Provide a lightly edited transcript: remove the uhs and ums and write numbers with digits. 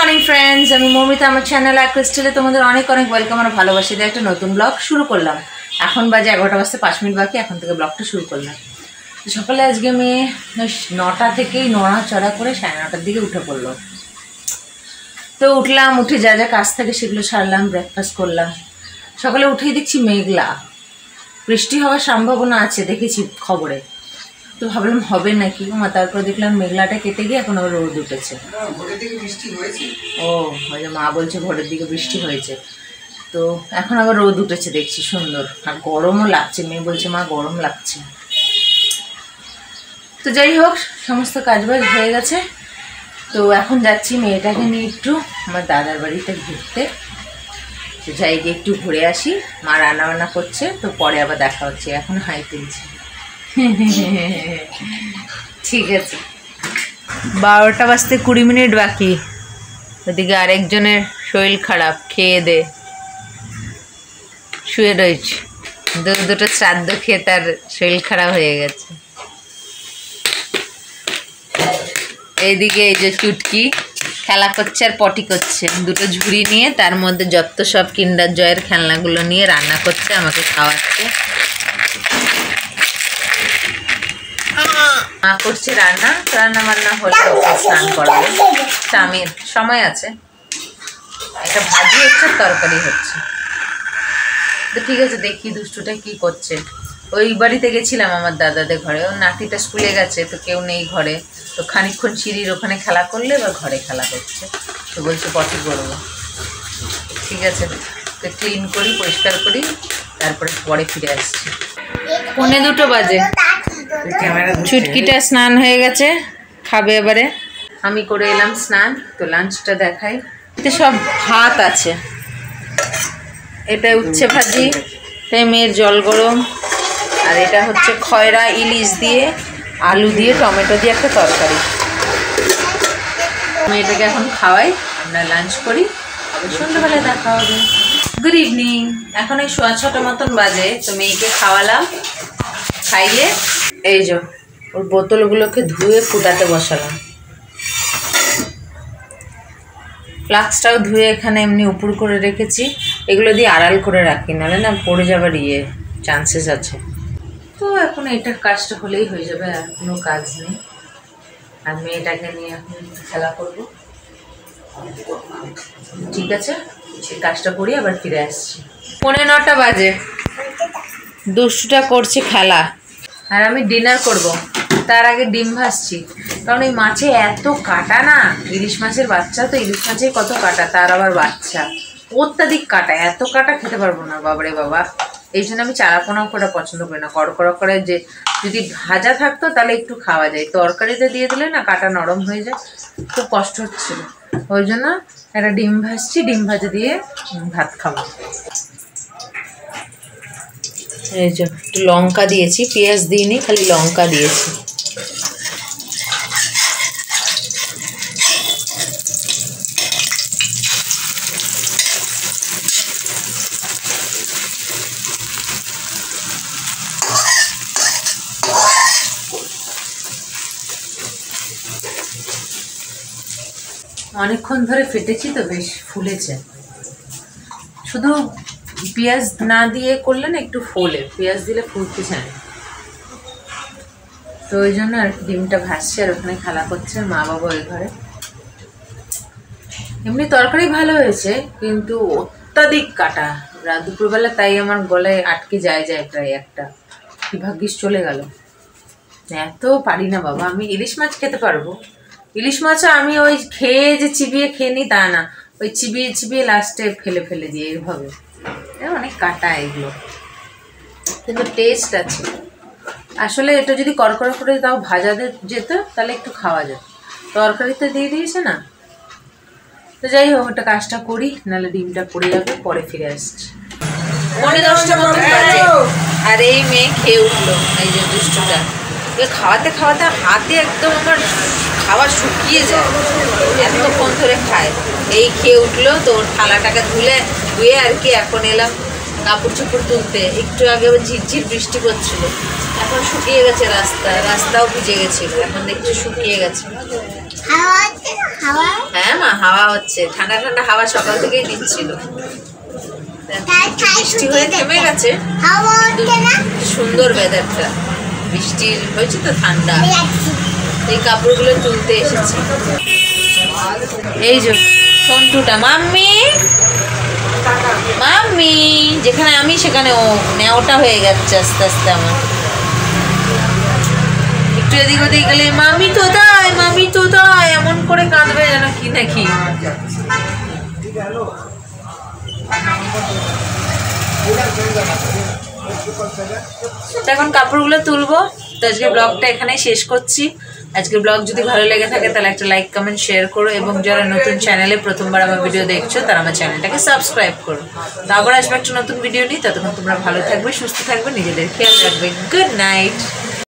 Morning friends, আমি মৌমিতা। আমার channel আর ক্রিস্টালে তোমাদের অনেক অনেক ওয়েলকাম আর ভালোবাসি দিয়ে একটা নতুন ব্লগ শুরু করলাম। এখন বাজে 11টা বাজতে 5 মিনিট বাকি, এখন থেকে ব্লগটা শুরু করলাম। সকালে আজকে আমি 9টা থেকেই নড়াচড়া করে 9:30টার দিকে উঠে পড়লো। তো উঠলাম, উঠে যা যা কাজ থাকে সেগুলো সারলাম, ব্রেকফাস্ট করলাম। সকালে উঠেই দেখছি মেঘলা, বৃষ্টি হওয়ার সম্ভাবনা আছে দেখেছি খবরে। তো ভাবলাম হবে নাকি, তারপর দেখলাম মেঘলাটা কেটে গিয়ে এখন আবার রোদ উঠেছে। ও ওই যে মা বলছে ভোরের দিকে বৃষ্টি হয়েছে, তো এখন আবার রোদ উঠেছে দেখছি সুন্দর। আর গরমও লাগছে, মেয়ে বলছে মা গরম লাগছে। তো যাই হোক, সমস্ত কাজবাজ হয়ে গেছে। তো এখন যাচ্ছি মেয়েটাকে নিয়ে একটু আমার দাদার বাড়িতে ঘুরতে। তো যাই গিয়ে একটু ঘুরে আসি, মা রান্নাবান্না করছে, তো পরে আবার দেখা হচ্ছে। এখন হাই তুলছি। ঠিক আছে, 12টা বাজতে 20 মিনিট বাকি। ওদিকে আরেকজনের শরীর খারাপ, খেয়ে দে শুয়ে রয়েছে। দুটো শ্রাদ্ধ খেয়ে তার শরীর খারাপ হয়ে গেছে। এইদিকে এই যে চুটকি খেলা করছে আর পটি করছে, দুটো ঝুড়ি নিয়ে তার মধ্যে যত সব কিন্ডার জয়ের খেলনাগুলো নিয়ে রান্না করছে, আমাকে খাওয়াচ্ছে। মা করছে রান্না বান্না হলে স্নান করাবে। স্বামীর সময় আছে, একটা ভাজি হচ্ছে, তরকারি হচ্ছে। তো ঠিক আছে, দেখি দুষ্টুটা কি করছে। ওই বাড়িতে গেছিলাম আমার দাদাদের ঘরে, ওর নাতিটা স্কুলে গেছে, তো কেউ নেই ঘরে। তো খানিকক্ষণ সিঁড়ির ওখানে খেলা করলে এবার ঘরে খেলা করছে। তো বলছে পটি করবো। ঠিক আছে, তো ক্লিন করি, পরিষ্কার করি, তারপরে পরে ফিরে আসছি। 1:45 বাজে। চুটকিটা স্নান হয়ে গেছে, খাবে এবারে। আমি করে এলাম স্নান। তো লাঞ্চটা দেখাই। এতে সব ভাত আছে, এটা উচ্ছে ভাজি, তাই মেয়ের জল গরম, আর এটা হচ্ছে খয়রা ইলিশ দিয়ে আলু দিয়ে টমেটো দিয়ে একটা তরকারি। মেয়েটাকে এখন খাওয়াই, আমরা লাঞ্চ করি, সন্ধ্যাবেলায় দেখা হবে। Good evening. এখন এই 6:15 মতন বাজে। তো মেয়েকে খাওয়ালাম, খাইয়ে এই যে ওর বোতলগুলোকে ধুয়ে ফুটাতে বসালাম। ফ্লাক্সটাও ধুয়ে এখানে এমনি উপর করে রেখেছি। এগুলো দিয়ে আড়াল করে রাখি, নাহলে না পড়ে যাবার চান্সেস আছে। তো এখন এটার কাজটা হলেই হয়ে যাবে, আর কোনো কাজ নেই। আর মেয়েটাকে নিয়ে এখন খেলা করব। ঠিক আছে, সেই কাজটা করি, আবার ফিরে আসছি। 9:15 বাজে। দুষ্টুটা করছে খেলা, আর আমি ডিনার করব। তার আগে ডিম ভাজছি, কারণ এই মাছে এত কাটা না। ইলিশ মাছের বাচ্চা, তো ইলিশ মাছে কত কাটা, তার আবার বাচ্চা অত্যাধিক কাটা। এত কাটা খেতে পারবো না, বাবারে বাবা। এই জন্য আমি চারাপোনা করে পছন্দ করি না। কড়কড়া করে যে যদি ভাজা থাকতো তাহলে একটু খাওয়া যায়, তরকারিতে দিয়ে দিলে না কাটা নরম হয়ে যায়, খুব কষ্ট হচ্ছিল। ওই জন্য একটা ডিম ভাজছি, ডিম ভাজা দিয়ে ভাত খাবো। এই যে একটু লঙ্কা দিয়েছি, পেঁয়াজ দিইনি, খালি লঙ্কা দিয়েছি। অনেকক্ষণ ধরে ফেটেছি, তো বেশ ফুলেছে। শুধু পেঁয়াজ না দিয়ে করলে না একটু ফোলে, পেঁয়াজ দিলে ফুলতে চায় না। তো ওই জন্য আর ডিমটা ভাসছে, আর ওখানে খেলা করছে মা বাবা ওই ঘরে। এমনি তরকারি ভালো হয়েছে, কিন্তু অত্যাধিক কাটা রাত দুপুরবেলা, তাই আমার গলায় আটকে যায় প্রায় একটা। কি ভাগ্যিস চলে গেল। এত পারি না বাবা। আমি ইলিশ মাছ খেতে পারবো, ইলিশ মাছও আমি ওই খেয়ে যে চিবিয়ে খেয়ে নিই তা না, ওই চিবিয়ে লাস্টে ফেলে দিই এইভাবে। অনেক কাটা এগুলো, কিন্তু টেস্ট আছে। আসলে এটা যদি কড়কড়া করে তাও ভাজা যেত তাহলে একটু খাওয়া যেত, তরকারিতে দিয়ে দিয়েছে না। তো যাই হোক, ওটা কাজটা করি, নাহলে ডিমটা পড়ে যাবে। পরে ফিরে আসছি। 9:10 মতন বাজে, আর এই মেয়ে খেয়ে উঠলো। এই যে দুষ্টুটা, খাওয়াতে হাতে একদম আমার খাওয়া শুকিয়ে যায়, এতক্ষণ ধরে খায়। এই খেয়ে উঠলো, তো ওর থালাটাকে ধুয়ে আর কি এখন এলাম কাপড় চোপড় তুলতে। একটু আগে ঝিরঝির বৃষ্টি করছিল, এখন শুকিয়ে গেছে রাস্তাও ভিজে গেছিলো, এখন দেখছি শুকিয়ে গেছে। হ্যাঁ মা, হাওয়া হচ্ছে, ঠান্ডা ঠান্ডা হাওয়া সকাল থেকেই দিচ্ছিল। বৃষ্টি হয়ে থেমে গেছে, সুন্দর ওয়েদারটা, বৃষ্টির হয়েছে তো ঠান্ডা। এই কাপড়গুলো তুলতে এসেছি। এই যে সন্টুটা, মাম্মি মাম্মি, যেখানে আমি সেখানে ও, নেওটা হয়ে যাচ্ছে আস্তে আস্তে। আমার একটু এদিক ওদিক গেলে মামি তো দায়, মামি তো দায়, এমন করে কাঁদবে যেন কি নাকি। এখন কাপড়গুলো তুলবো। তো আজকে ব্লগটা এখানেই শেষ করছি। আজকে ব্লগ যদি ভালো লেগে থাকে তাহলে একটা লাইক কমেন্ট শেয়ার করো, এবং যারা নতুন চ্যানেলে প্রথমবার আমার ভিডিও দেখছো তারা আমার চ্যানেলটাকে সাবস্ক্রাইব করো। তারপর আসবে একটা নতুন ভিডিও নিয়ে। ততক্ষণ তোমরা ভালো থাকবে, সুস্থ থাকবে, নিজেদের খেয়াল রাখবে। Good night.